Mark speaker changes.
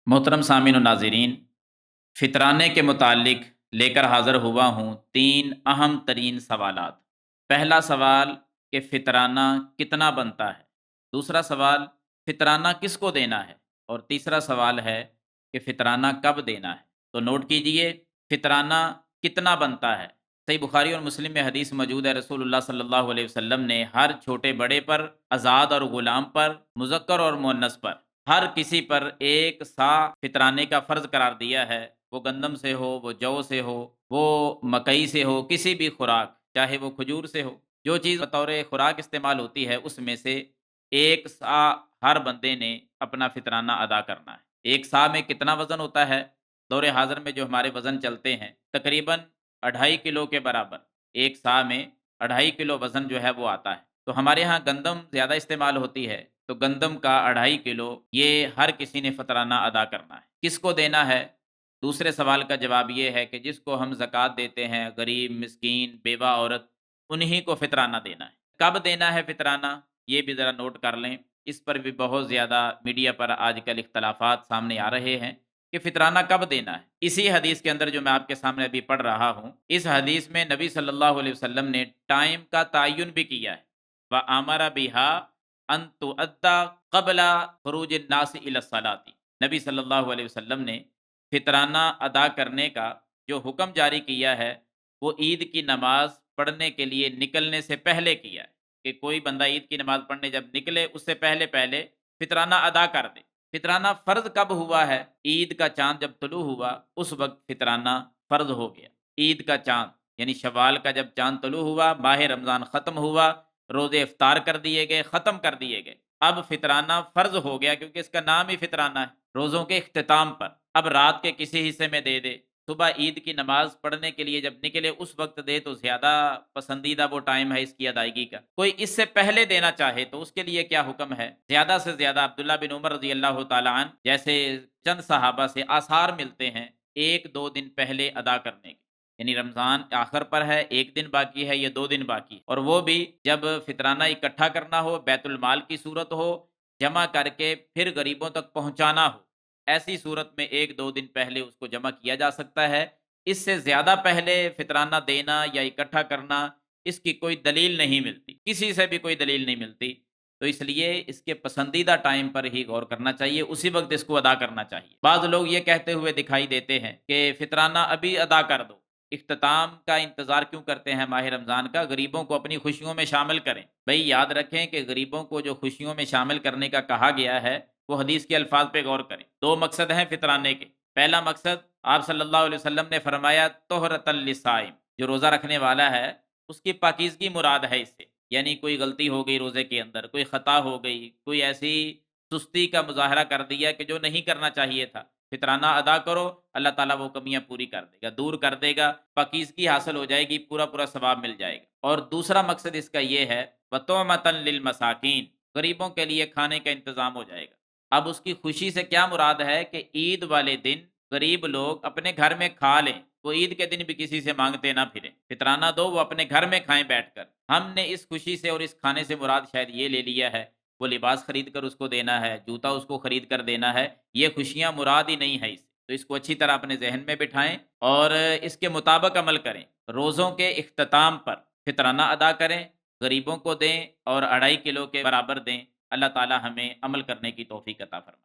Speaker 1: محترم سامعین و ناظرین، فطرانے کے متعلق لے کر حاضر ہوا ہوں 3 اہم ترین سوالات۔ پہلا سوال کہ فطرانہ کتنا بنتا ہے؟ دوسرا سوال فطرانہ کس کو دینا ہے؟ اور تیسرا سوال ہے کہ فطرانہ کب دینا ہے؟ تو نوٹ کیجئے، فطرانہ کتنا بنتا ہے؟ صحیح بخاری اور مسلم میں حدیث موجود ہے، رسول اللہ صلی اللہ علیہ وسلم نے ہر چھوٹے بڑے پر، آزاد اور غلام پر، مذکر اور مؤنث پر، ہر کسی پر ایک سا فطرانے کا فرض قرار دیا ہے۔ وہ گندم سے ہو، وہ جو سے ہو، وہ مکئی سے ہو، کسی بھی خوراک، چاہے وہ کھجور سے ہو، جو چیز بطور خوراک استعمال ہوتی ہے اس میں سے ایک سا ہر بندے نے اپنا فطرانہ ادا کرنا ہے۔ ایک سا میں کتنا وزن ہوتا ہے؟ دور حاضر میں جو ہمارے وزن چلتے ہیں تقریباً 2.5 کلو کے برابر، ایک سا میں 2.5 کلو وزن جو ہے وہ آتا ہے۔ تو ہمارے ہاں گندم زیادہ استعمال ہوتی ہے، تو گندم کا 2.5 کلو یہ ہر کسی نے فطرانہ ادا کرنا ہے۔ کس کو دینا ہے؟ دوسرے سوال کا جواب یہ ہے کہ جس کو ہم زکوٰۃ دیتے ہیں، غریب، مسکین، بیوہ عورت، انہی کو فطرانہ دینا ہے۔ کب دینا ہے فطرانہ؟ یہ بھی ذرا نوٹ کر لیں، اس پر بھی بہت زیادہ میڈیا پر آج کل اختلافات سامنے آ رہے ہیں کہ فطرانہ کب دینا ہے۔ اسی حدیث کے اندر جو میں آپ کے سامنے ابھی پڑھ رہا ہوں، اس حدیث میں نبی صلی اللہ علیہ وسلم نے ٹائم کا تعین بھی کیا ہے۔ وَأَمَرَ بِهَا أَن تُؤَدَّى قَبْلَ خُرُوجِ النَّاسِ إِلَى الصَّلَاةِ۔ نبی صلی اللہ علیہ وسلم نے فطرانہ ادا کرنے کا جو حکم جاری کیا ہے وہ عید کی نماز پڑھنے کے لیے نکلنے سے پہلے کیا ہے، کہ کوئی بندہ عید کی نماز پڑھنے جب نکلے اس سے پہلے پہلے فطرانہ ادا کر دے۔ فطرانہ فرض کب ہوا ہے؟ عید کا چاند جب طلوع ہوا اس وقت فطرانہ فرض ہو گیا۔ عید کا چاند یعنی شوال کا جب چاند طلوع ہوا، ماہ رمضان ختم ہوا، روزے افطار کر دیے گئے، ختم کر دیے گئے، اب فطرانہ فرض ہو گیا، کیونکہ اس کا نام ہی فطرانہ ہے۔ روزوں کے اختتام پر اب رات کے کسی حصے میں دے دے، صبح عید کی نماز پڑھنے کے لیے جب نکلے اس وقت دے تو زیادہ پسندیدہ وہ ٹائم ہے اس کی ادائیگی کا۔ کوئی اس سے پہلے دینا چاہے تو اس کے لیے کیا حکم ہے؟ زیادہ سے زیادہ عبداللہ بن عمر رضی اللہ تعالیٰ عنہ جیسے چند صحابہ سے آثار ملتے ہیں 1-2 دن پہلے ادا کرنے کے، یعنی رمضان آخر پر ہے، 1 دن باقی ہے یا 2 دن باقی ہے، اور وہ بھی جب فطرانہ اکٹھا کرنا ہو، بیت المال کی صورت ہو، جمع کر کے پھر غریبوں تک پہنچانا ہو، ایسی صورت میں 1-2 دن پہلے اس کو جمع کیا جا سکتا ہے۔ اس سے زیادہ پہلے فطرانہ دینا یا اکٹھا کرنا اس کی کوئی دلیل نہیں ملتی، کسی سے بھی کوئی دلیل نہیں ملتی، تو اس لیے اس کے پسندیدہ ٹائم پر ہی غور کرنا چاہیے، اسی وقت اس کو ادا کرنا چاہیے۔ بعض لوگ یہ کہتے ہوئے دکھائی دیتے ہیں کہ فطرانہ ابھی ادا کر دو، اختتام کا انتظار کیوں کرتے ہیں ماہ رمضان کا؟ غریبوں کو اپنی خوشیوں میں شامل کریں۔ بھئی یاد رکھیں کہ غریبوں کو جو خوشیوں میں شامل کرنے کا کہا گیا ہے وہ حدیث کے الفاظ پہ غور کریں۔ 2 مقصد ہیں فطرانے کے۔ پہلا مقصد آپ صلی اللہ علیہ وسلم نے فرمایا طہرۃ للصائم، جو روزہ رکھنے والا ہے اس کی پاکیزگی مراد ہے اس سے، یعنی کوئی غلطی ہو گئی روزے کے اندر، کوئی خطا ہو گئی، کوئی ایسی سستی کا مظاہرہ کر دیا کہ جو نہیں کرنا چاہیے تھا، فطرانہ ادا کرو، اللہ تعالیٰ وہ کمیاں پوری کر دے گا، دور کر دے گا، پاکیزگی حاصل ہو جائے گی، پورا پورا ثواب مل جائے گا۔ اور دوسرا مقصد اس کا یہ ہے وَطُعْمَةً لِّلْمَسَاكِينِ، غریبوں کے لیے کھانے کا انتظام ہو جائے گا۔ اب اس کی خوشی سے کیا مراد ہے کہ عید والے دن غریب لوگ اپنے گھر میں کھا لیں، وہ عید کے دن بھی کسی سے مانگتے نہ پھریں، فطرانہ دو وہ اپنے گھر میں کھائیں بیٹھ کر۔ ہم نے اس خوشی سے اور اس کھانے سے مراد شاید یہ لے لیا ہے وہ لباس خرید کر اس کو دینا ہے، جوتا اس کو خرید کر دینا ہے، یہ خوشیاں مراد ہی نہیں ہے اس سے۔ تو اس کو اچھی طرح اپنے ذہن میں بٹھائیں اور اس کے مطابق عمل کریں۔ روزوں کے اختتام پر فطرانہ ادا کریں، غریبوں کو دیں اور 2.5 کلو کے برابر دیں۔ اللہ تعالی ہمیں عمل کرنے کی توفیق عطا فرمائے۔